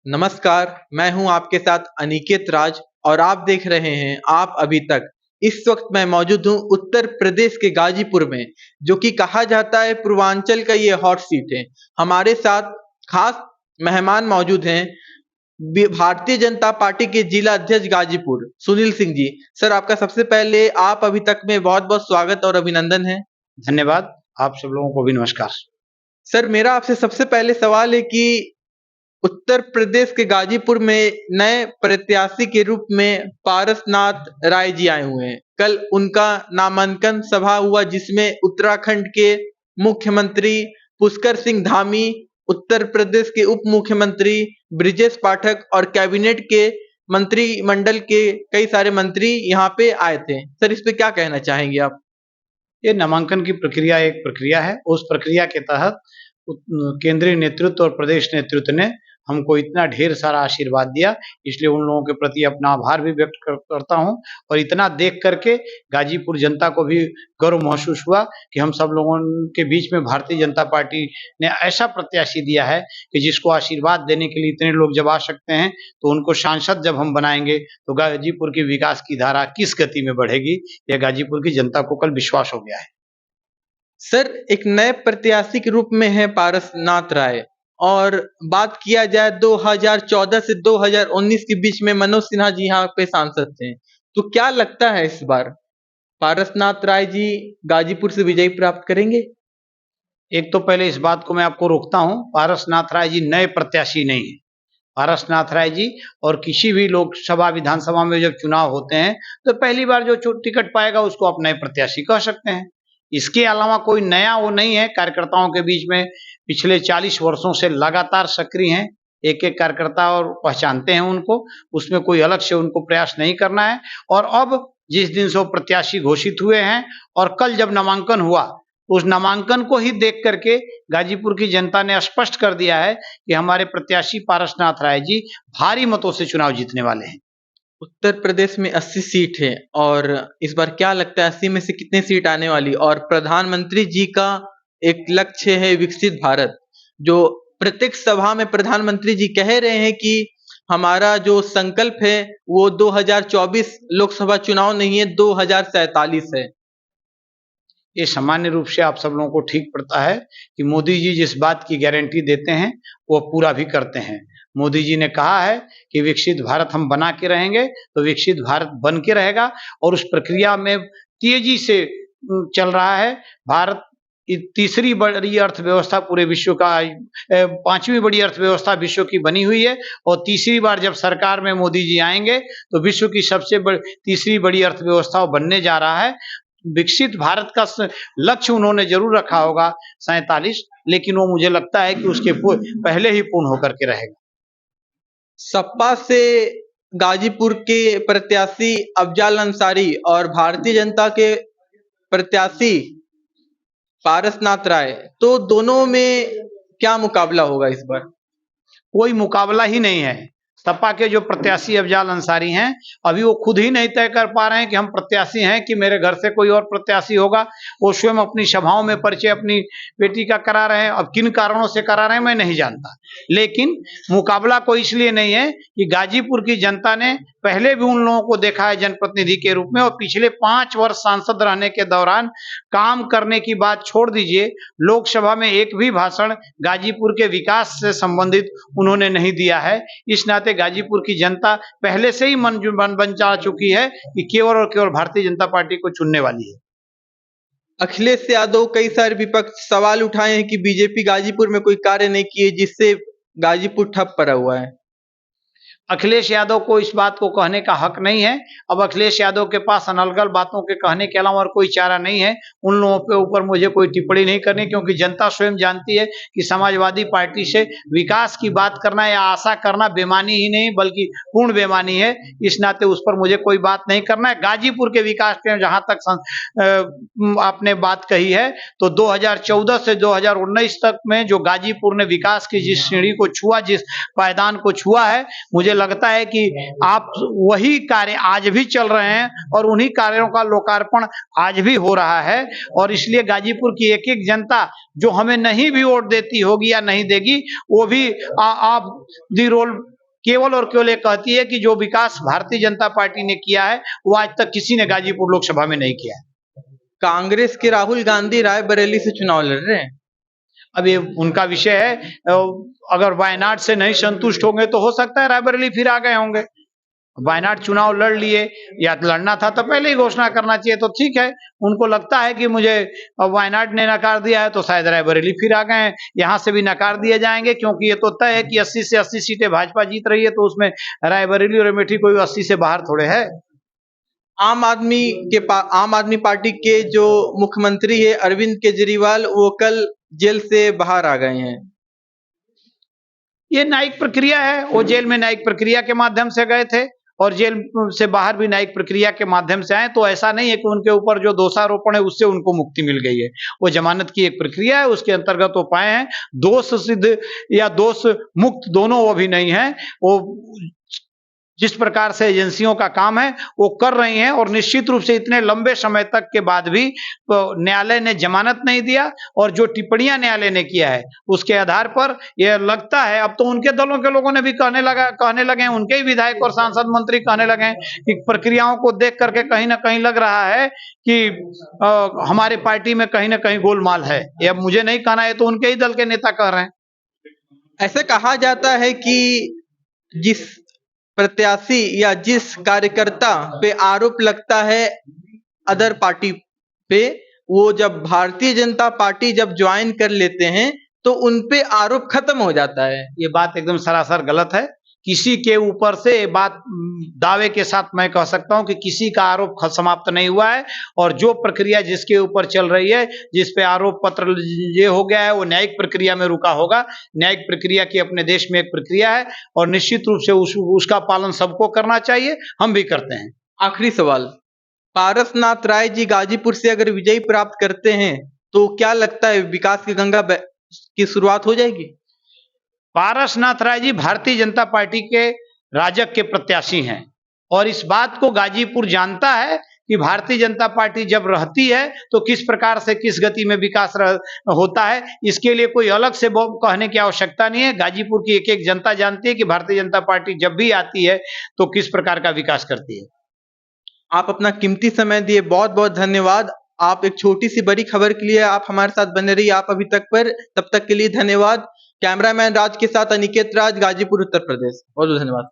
नमस्कार, मैं हूं आपके साथ अनिकेत राज और आप देख रहे हैं आप अभी तक। इस वक्त मैं मौजूद हूं उत्तर प्रदेश के गाजीपुर में, जो कि कहा जाता है पूर्वांचल का ये हॉट सीट है। हमारे साथ खास मेहमान मौजूद हैं, भारतीय जनता पार्टी के जिला अध्यक्ष गाजीपुर सुनील सिंह जी। सर, आपका सबसे पहले आप अभी तक में बहुत बहुत स्वागत और अभिनंदन है। धन्यवाद। आप सब लोगों को भी नमस्कार। सर, मेरा आपसे सबसे पहले सवाल है कि उत्तर प्रदेश के गाजीपुर में नए प्रत्याशी के रूप में पारसनाथ राय जी आए हुए हैं। कल उनका नामांकन सभा हुआ, जिसमें उत्तराखंड के मुख्यमंत्री पुष्कर सिंह धामी, उत्तर प्रदेश के उप मुख्यमंत्री ब्रिजेश पाठक और कैबिनेट के मंत्रिमंडल के कई सारे मंत्री यहाँ पे आए थे। सर, इस पे क्या कहना चाहेंगे आप? ये नामांकन की प्रक्रिया एक प्रक्रिया है। उस प्रक्रिया के तहत केंद्रीय नेतृत्व और प्रदेश नेतृत्व ने हमको इतना ढेर सारा आशीर्वाद दिया, इसलिए उन लोगों के प्रति अपना आभार भी व्यक्त करता हूं। और इतना देख करके गाजीपुर जनता को भी गर्व महसूस हुआ कि हम सब लोगों के बीच में भारतीय जनता पार्टी ने ऐसा प्रत्याशी दिया है कि जिसको आशीर्वाद देने के लिए इतने लोग जब आ सकते हैं, तो उनको सांसद जब हम बनाएंगे तो गाजीपुर की विकास की धारा किस गति में बढ़ेगी, यह गाजीपुर की जनता को कल विश्वास हो गया है। सर, एक नए प्रत्याशी के रूप में है पारसनाथ राय, और बात किया जाए 2014 से 2019 के बीच में मनोज सिन्हा जी यहाँ पे सांसद थे। तो क्या लगता है इस बार पारसनाथ राय जी गाजीपुर से विजय प्राप्त करेंगे? एक तो पहले इस बात को मैं आपको रोकता हूं, पारसनाथ राय जी नए प्रत्याशी नहीं है। पारसनाथ राय जी और किसी भी लोकसभा विधानसभा में जब चुनाव होते हैं तो पहली बार जो टिकट पाएगा उसको आप नए प्रत्याशी कह सकते हैं। इसके अलावा कोई नया वो नहीं है। कार्यकर्ताओं के बीच में पिछले 40 वर्षों से लगातार सक्रिय हैं। एक एक कार्यकर्ता और पहचानते हैं उनको, उसमें कोई अलग से उनको प्रयास नहीं करना है। और अब जिस दिन से वो प्रत्याशी घोषित हुए हैं और कल जब नामांकन हुआ, उस नामांकन को ही देख करके गाजीपुर की जनता ने स्पष्ट कर दिया है कि हमारे प्रत्याशी पारसनाथ राय जी भारी मतों से चुनाव जीतने वाले हैं। उत्तर प्रदेश में 80 सीट है, और इस बार क्या लगता है 80 में से कितने सीट आने वाली? और प्रधानमंत्री जी का एक लक्ष्य है विकसित भारत, जो प्रत्येक सभा में प्रधानमंत्री जी कह रहे हैं कि हमारा जो संकल्प है वो 2024 लोकसभा चुनाव नहीं है, 2047 है। ये सामान्य रूप से आप सब लोगों को ठीक पड़ता है कि मोदी जी जिस बात की गारंटी देते हैं वो पूरा भी करते हैं। मोदी जी ने कहा है कि विकसित भारत हम बना के रहेंगे, तो विकसित भारत बन के रहेगा। और उस प्रक्रिया में तेजी से चल रहा है। भारत तीसरी बड़ी अर्थव्यवस्था पूरे विश्व का, पांचवी बड़ी अर्थव्यवस्था विश्व की बनी हुई है। और तीसरी बार जब सरकार में मोदी जी आएंगे तो विश्व की सबसे तीसरी बड़ी अर्थव्यवस्था बनने जा रहा है। विकसित भारत का लक्ष्य उन्होंने जरूर रखा होगा 47, लेकिन वो मुझे लगता है कि उसके पहले ही पूर्ण होकर के रहेगा। सपा से गाजीपुर के प्रत्याशी अफजाल अंसारी और भारतीय जनता के प्रत्याशी पारसनाथ राय, तो दोनों में क्या मुकाबला होगा इस बार? कोई मुकाबला ही नहीं है। सपा के जो प्रत्याशी अफजाल अंसारी हैं, अभी वो खुद ही नहीं तय कर पा रहे हैं कि हम प्रत्याशी हैं कि मेरे घर से कोई और प्रत्याशी होगा। वो स्वयं अपनी सभाओं में परिचय अपनी बेटी का करा रहे हैं। अब किन कारणों से करा रहे हैं मैं नहीं जानता, लेकिन मुकाबला कोई इसलिए नहीं है कि गाजीपुर की जनता ने पहले भी उन लोगों को देखा है जनप्रतिनिधि के रूप में, और पिछले 5 वर्ष सांसद रहने के दौरान काम करने की बात छोड़ दीजिए, लोकसभा में एक भी भाषण गाजीपुर के विकास से संबंधित उन्होंने नहीं दिया है। इस नाते गाजीपुर की जनता पहले से ही मन बन जा चुकी है कि केवल और केवल भारतीय जनता पार्टी को चुनने वाली है। अखिलेश यादव कई सारे विपक्ष सवाल उठाए हैं कि बीजेपी गाजीपुर में कोई कार्य नहीं किए, जिससे गाजीपुर ठप पड़ा हुआ है। अखिलेश यादव को इस बात को कहने का हक नहीं है। अब अखिलेश यादव के पास अनर्गल बातों के कहने के अलावा और कोई चारा नहीं है। उन लोगों के ऊपर मुझे कोई टिप्पणी नहीं करनी, क्योंकि जनता स्वयं जानती है कि समाजवादी पार्टी से विकास की बात करना या आशा करना बेईमानी ही नहीं बल्कि पूर्ण बेईमानी है। इस नाते उस पर मुझे कोई बात नहीं करना है। गाजीपुर के विकास के जहां तक आपने बात कही है, तो 2014 से 2019 तक में जो गाजीपुर ने विकास की जिस सीढ़ी को छुआ, जिस पायदान को छुआ है, मुझे लगता है कि आप वही कार्य आज भी चल रहे हैं और उन्हीं कार्यों का लोकार्पण आज भी हो रहा है। और इसलिए गाजीपुर की एक एक जनता जो हमें नहीं भी वोट देती होगी या नहीं देगी, वो भी आप दी रोल केवल और केवल ये कहती है कि जो विकास भारतीय जनता पार्टी ने किया है वो आज तक किसी ने गाजीपुर लोकसभा में नहीं किया है। कांग्रेस के राहुल गांधी रायबरेली से चुनाव लड़ रहे हैं। अब ये उनका विषय है, अगर वायनाड से नहीं संतुष्ट होंगे तो हो सकता है रायबरेली फिर आ गए होंगे। वायनाड चुनाव लड़ लिए, या लड़ना था तो पहले ही घोषणा करना चाहिए, तो ठीक है। उनको लगता है कि मुझे वायनाड ने नकार दिया है तो शायद रायबरेली फिर आ गए हैं, यहाँ से भी नकार दिए जाएंगे, क्योंकि ये तो तय है कि 80 से 80 सीटें भाजपा जीत रही है, तो उसमें रायबरेली और अमेठी कोई 80 से बाहर थोड़े है। आम आदमी पार्टी के जो मुख्यमंत्री है अरविंद केजरीवाल, वो कल जेल से बाहर आ गए हैं। ये न्यायिक प्रक्रिया है, वो जेल में न्यायिक प्रक्रिया के माध्यम से गए थे और जेल से बाहर भी न्यायिक प्रक्रिया के माध्यम से आए, तो ऐसा नहीं है कि उनके ऊपर जो दोषारोपण है उससे उनको मुक्ति मिल गई है। वो जमानत की एक प्रक्रिया है, उसके अंतर्गत वो पाए हैं। दोष सिद्ध या दोष मुक्त दोनों वो भी नहीं है। वो जिस प्रकार से एजेंसियों का काम है वो कर रही हैं, और निश्चित रूप से इतने लंबे समय तक के बाद भी न्यायालय ने जमानत नहीं दिया, और जो टिप्पणियां न्यायालय ने किया है उसके आधार पर यह लगता है, अब तो उनके दलों के लोगों ने भी कहने लगे, उनके ही विधायक और सांसद मंत्री कहने लगे कि प्रक्रियाओं को देख करके कहीं ना कहीं लग रहा है कि हमारे पार्टी में कहीं ना कहीं गोलमाल है। ये अब मुझे नहीं कहना है, तो उनके ही दल के नेता कह रहे हैं। ऐसा कहा जाता है कि जिस प्रत्याशी या जिस कार्यकर्ता पे आरोप लगता है अदर पार्टी पे, वो जब भारतीय जनता पार्टी जब ज्वाइन कर लेते हैं तो उन पे आरोप खत्म हो जाता है। ये बात एकदम सरासर गलत है। किसी के ऊपर से बात दावे के साथ मैं कह सकता हूं कि किसी का आरोप समाप्त नहीं हुआ है, और जो प्रक्रिया जिसके ऊपर चल रही है, जिस पे आरोप पत्र ये हो गया है, वो न्यायिक प्रक्रिया में रुका होगा। न्यायिक प्रक्रिया की अपने देश में एक प्रक्रिया है, और निश्चित रूप से उसका पालन सबको करना चाहिए, हम भी करते हैं। आखिरी सवाल, पारसनाथ राय जी गाजीपुर से अगर विजय प्राप्त करते हैं तो क्या लगता है विकास की गंगा की शुरुआत हो जाएगी? पारसनाथ राय जी भारतीय जनता पार्टी के राजग के प्रत्याशी हैं, और इस बात को गाजीपुर जानता है कि भारतीय जनता पार्टी जब रहती है तो किस प्रकार से किस गति में विकास होता है। इसके लिए कोई अलग से कहने की आवश्यकता नहीं है। गाजीपुर की एक एक जनता जानती है कि भारतीय जनता पार्टी जब भी आती है तो किस प्रकार का विकास करती है। आप अपना कीमती समय दिए, बहुत बहुत धन्यवाद। आप एक छोटी सी बड़ी खबर के लिए आप हमारे साथ बने रहिए आप अभी तक पर, तब तक के लिए धन्यवाद। कैमरामैन राज के साथ अनिकेत राज, गाजीपुर उत्तर प्रदेश। बहुत बहुत धन्यवाद।